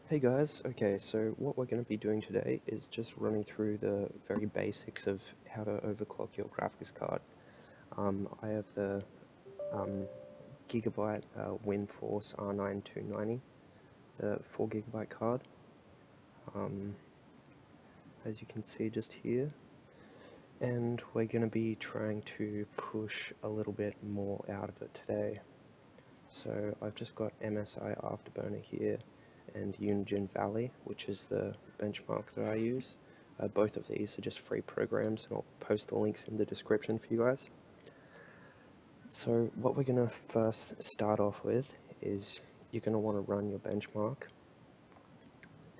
Hey guys, okay, so what we're going to be doing today is just running through the very basics of how to overclock your graphics card. I have the Gigabyte WinForce R9 290, the 4GB card, as you can see just here, and we're going to be trying to push a little bit more out of it today. So I've just got MSI Afterburner here and Unigen Valley, which is the benchmark that I use. Both of these are just free programs, and I'll post the links in the description for you guys. So what we're going to first start off with is you're going to want to run your benchmark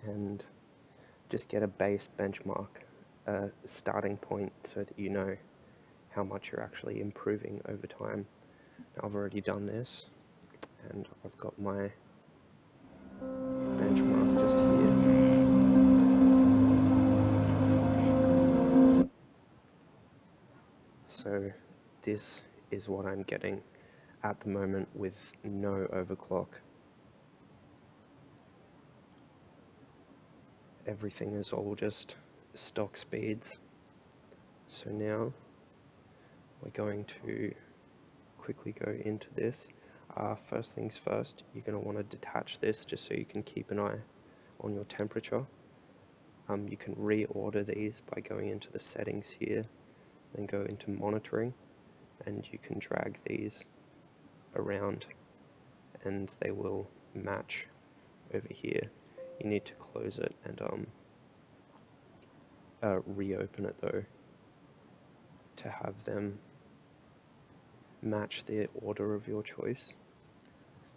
and just get a base benchmark starting point so that you know how much you're actually improving over time. Now, I've already done this and I've got my benchmark just here. So this is what I'm getting at the moment with no overclock. Everything is all just stock speeds. So now we're going to quickly go into this. First things first, you're going to want to detach this just so you can keep an eye on your temperature. You can reorder these by going into the settings here, then go into monitoring, and you can drag these around and they will match over here. You need to close it and reopen it though to have them match the order of your choice.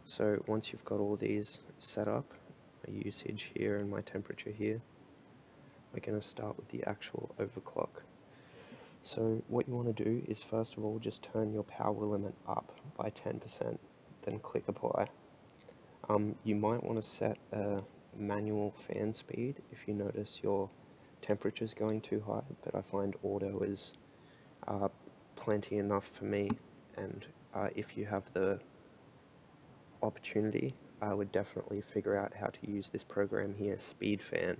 So once you've got all these set up, my usage here and my temperature here, we're going to start with the actual overclock. So what you want to do is first of all just turn your power limit up by 10%, then click apply. You might want to set a manual fan speed if you notice your temperature is going too high, but I find auto is plenty enough for me, and if you have the opportunity, I would definitely figure out how to use this program here, Speed Fan,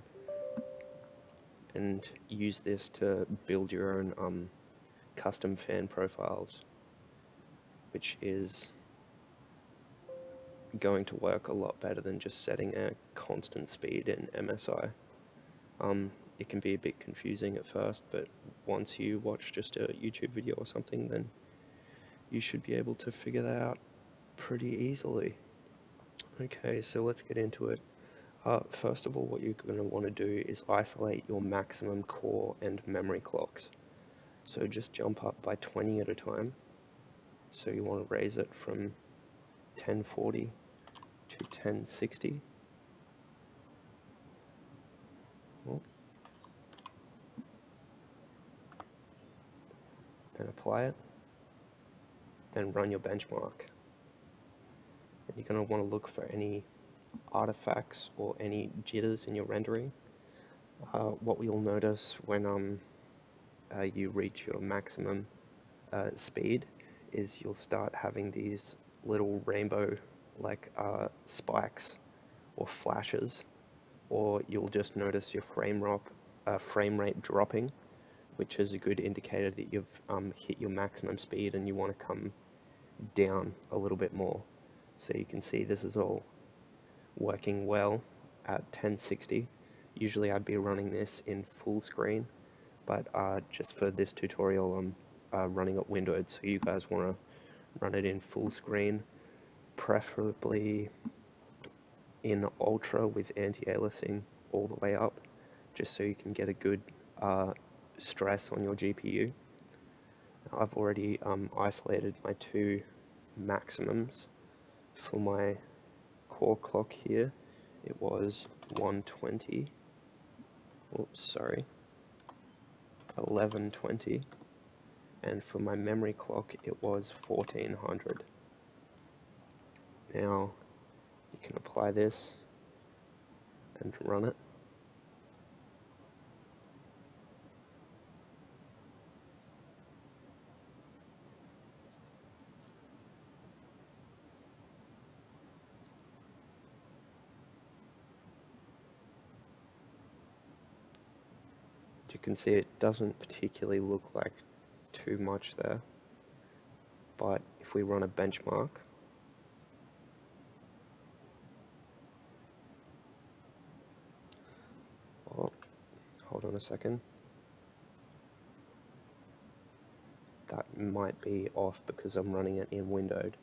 and use this to build your own custom fan profiles, which is going to work a lot better than just setting a constant speed in MSI. It can be a bit confusing at first, but once you watch just a YouTube video or something, then you should be able to figure that out pretty easily. Okay, so let's get into it. First of all, what you're going to want to do is isolate your maximum core and memory clocks. So just jump up by 20 at a time. So you want to raise it from 1040 to 1060. Then apply it. Then run your benchmark. And you're going to want to look for any artifacts or any jitters in your rendering. What you'll notice when you reach your maximum speed is you'll start having these little rainbow like spikes or flashes, or you'll just notice your frame rate dropping, which is a good indicator that you've hit your maximum speed and you want to come down a little bit more. So you can see this is all working well at 1060. Usually I'd be running this in full screen, but just for this tutorial I'm running it windowed, so you guys want to run it in full screen, preferably in ultra with anti-aliasing all the way up, just so you can get a good stress on your GPU. I've already isolated my two maximums. For my core clock here, it was 120, 1120, and for my memory clock it was 1400. Now you can apply this and run it. can see it doesn't particularly look like too much there, but if we run a benchmark, oh, hold on a second, that might be off because I'm running it in windowed.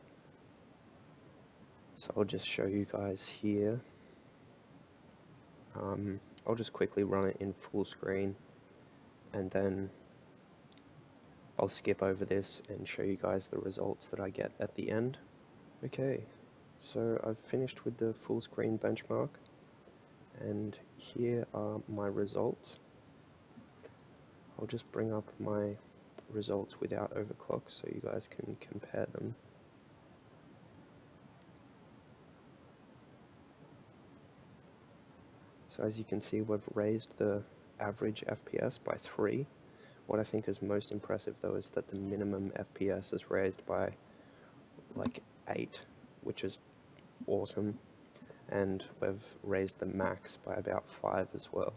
So I'll just show you guys here. I'll just quickly run it in full screen, and then I'll skip over this and show you guys the results that I get at the end. Okay, so I've finished with the full screen benchmark, and here are my results. I'll just bring up my results without overclock so you guys can compare them. So as you can see, we've raised the average FPS by 3. What I think is most impressive though is that the minimum FPS is raised by like 8, which is awesome, and we've raised the max by about 5 as well.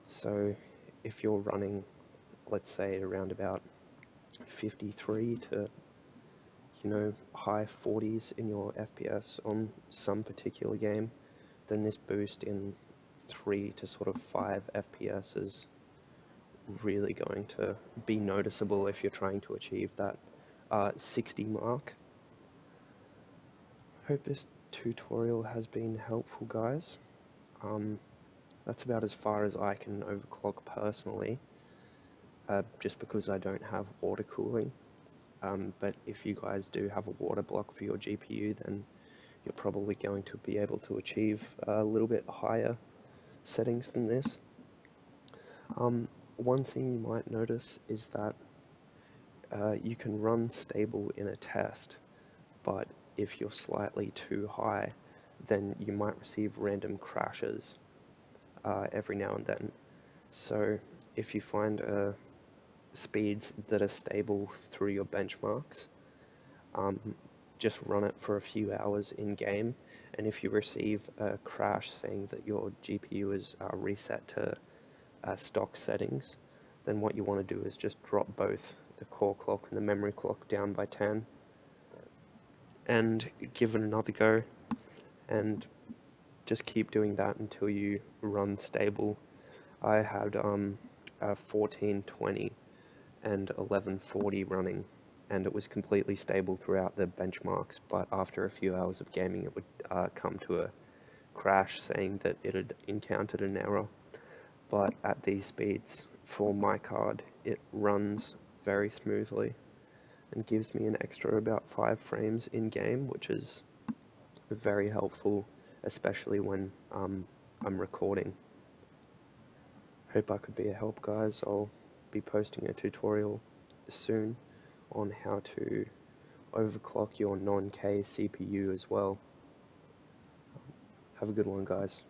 So if you're running, let's say around about 53 to high 40s in your FPS on some particular game, then this boost in 3 to sort of 5 FPS is really going to be noticeable if you're trying to achieve that 60 mark. Hope this tutorial has been helpful, guys. That's about as far as I can overclock personally, just because I don't have water cooling. But if you guys do have a water block for your GPU, then you're probably going to be able to achieve a little bit higher settings than this. One thing you might notice is that you can run stable in a test, but if you're slightly too high, then you might receive random crashes every now and then. So if you find speeds that are stable through your benchmarks, just run it for a few hours in game, and if you receive a crash saying that your GPU is reset to stock settings, then what you want to do is just drop both the core clock and the memory clock down by 10 and give it another go, and just keep doing that until you run stable. I had 1420 and 1140 running, and it was completely stable throughout the benchmarks, but after a few hours of gaming it would come to a crash saying that it had encountered an error. But at these speeds, for my card, it runs very smoothly and gives me an extra about 5 frames in game, which is very helpful, especially when I'm recording. Hope I could be a help, guys. I'll be posting a tutorial soon on how to overclock your non-K CPU as well. Have a good one, guys.